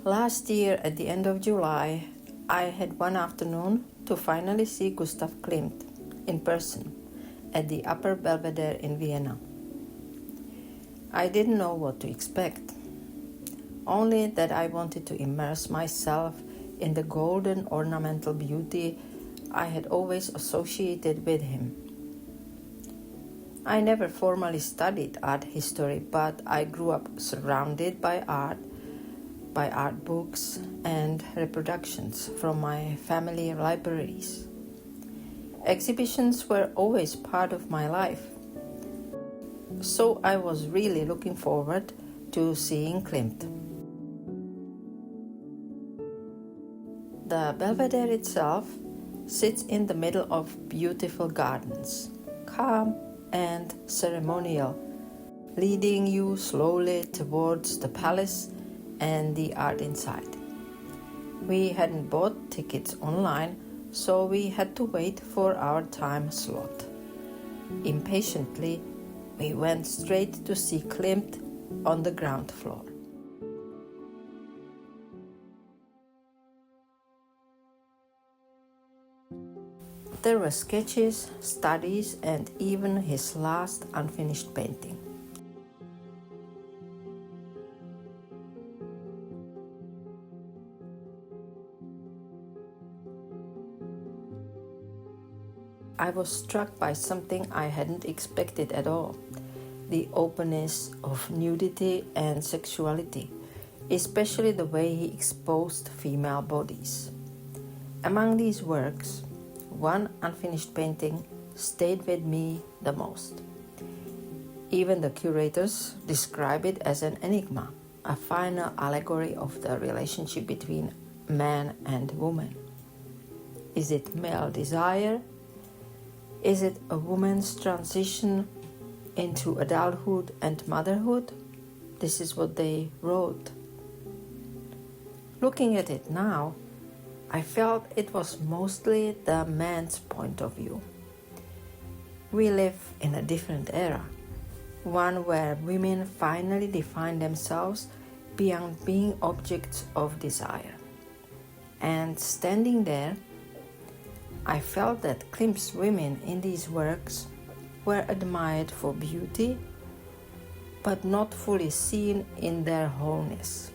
Last year, at the end of July, I had one afternoon to finally see Gustav Klimt in person at the Upper Belvedere in Vienna. I didn't know what to expect, only that I wanted to immerse myself in the golden ornamental beauty I had always associated with him. I never formally studied art history, but I grew up surrounded by art books and reproductions from my family libraries. Exhibitions were always part of my life, so I was really looking forward to seeing Klimt. The Belvedere itself sits in the middle of beautiful gardens, calm and ceremonial, leading you slowly towards the palace and the art inside. We hadn't bought tickets online, so we had to wait for our time slot. Impatiently, we went straight to see Klimt on the ground floor. There were sketches, studies, and even his last unfinished painting. I was struck by something I hadn't expected at all: the openness of nudity and sexuality, especially the way he exposed female bodies. Among these works, one unfinished painting stayed with me the most. Even the curators describe it as an enigma, a final allegory of the relationship between man and woman. Is it male desire? Is it a woman's transition into adulthood and motherhood? This is what they wrote. Looking at it now, I felt it was mostly the man's point of view. We live in a different era, one where women finally define themselves beyond being objects of desire. And standing there, I felt that Klimt's women in these works were admired for beauty, but not fully seen in their wholeness.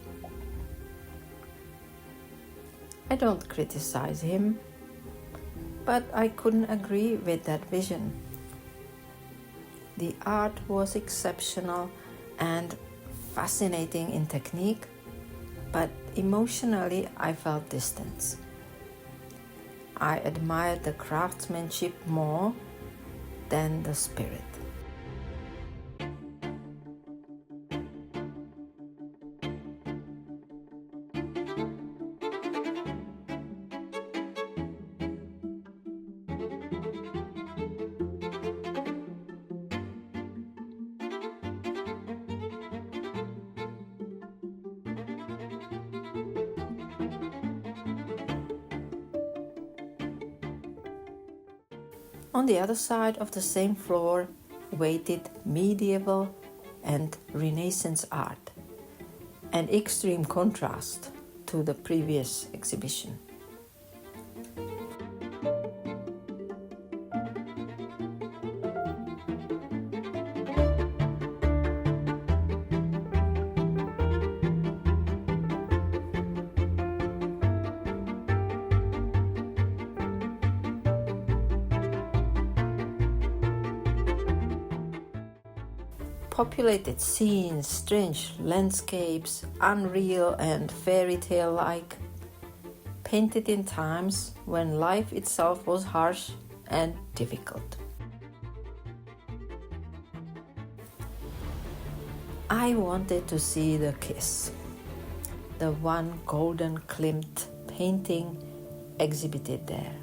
I don't criticize him, but I couldn't agree with that vision. The art was exceptional and fascinating in technique, but emotionally I felt distance. I admired the craftsmanship more than the spirit. On the other side of the same floor waited medieval and Renaissance art, an extreme contrast to the previous exhibition. Populated scenes, strange landscapes, unreal and fairy tale-like, painted in times when life itself was harsh and difficult. I wanted to see the kiss, the one golden Klimt painting exhibited there.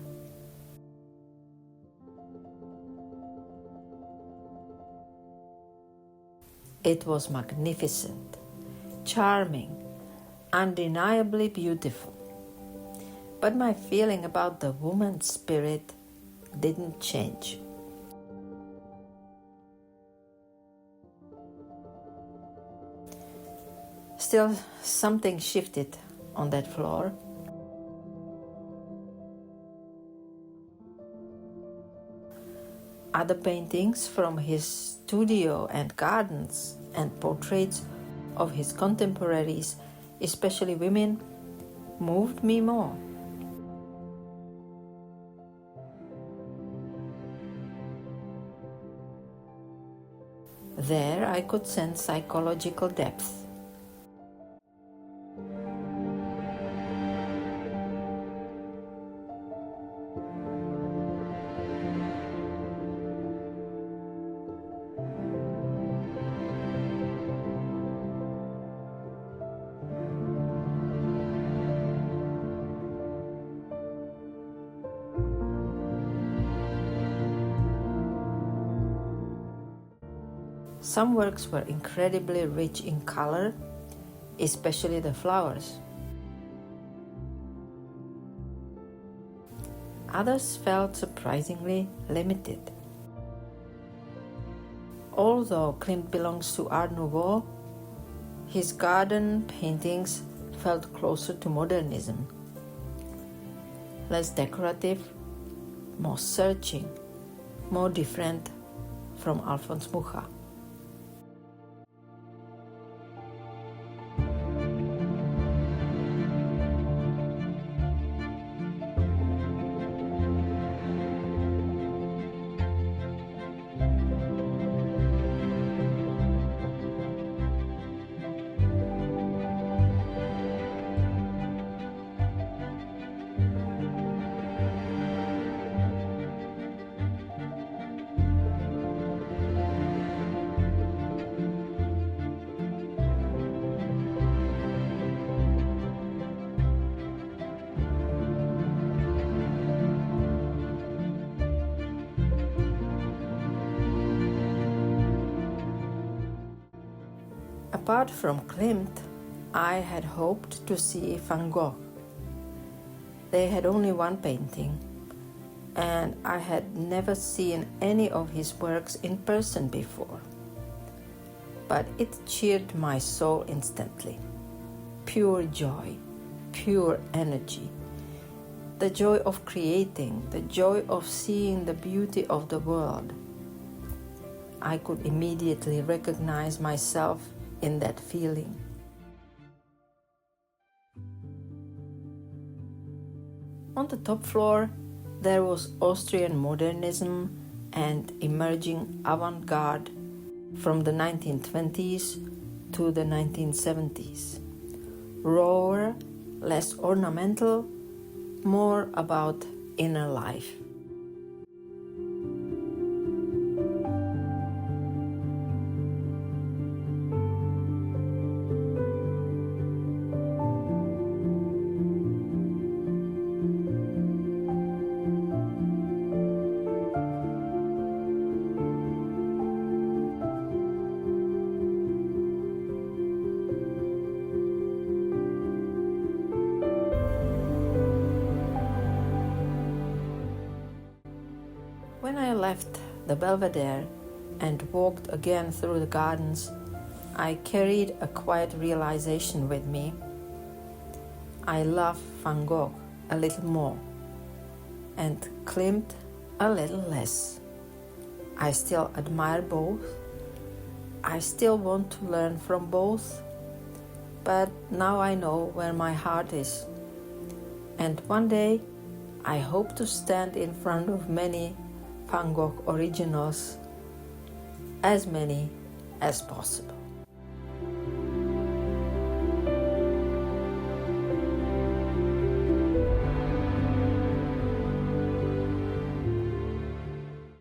It was magnificent, charming, undeniably beautiful. But my feeling about the woman's spirit didn't change. Still, something shifted on that floor. Other paintings from his studio and gardens and portraits of his contemporaries, especially women, moved me more. There I could sense psychological depth. Some works were incredibly rich in color, especially the flowers. Others felt surprisingly limited. Although Klimt belongs to Art Nouveau, his garden paintings felt closer to modernism. Less decorative, more searching, more different from Alfons Mucha. Apart from Klimt, I had hoped to see Van Gogh. They had only one painting, and I had never seen any of his works in person before. But it cheered my soul instantly. Pure joy, pure energy. The joy of creating, the joy of seeing the beauty of the world. I could immediately recognize myself in that feeling. On the top floor, there was Austrian modernism and emerging avant-garde from the 1920s to the 1970s. Rawer, less ornamental, more about inner life. When I left the Belvedere and walked again through the gardens, I carried a quiet realization with me. I love Van Gogh a little more, and Klimt a little less. I still admire both. I still want to learn from both, but now I know where my heart is. And one day, I hope to stand in front of many Van Gogh originals, as many as possible.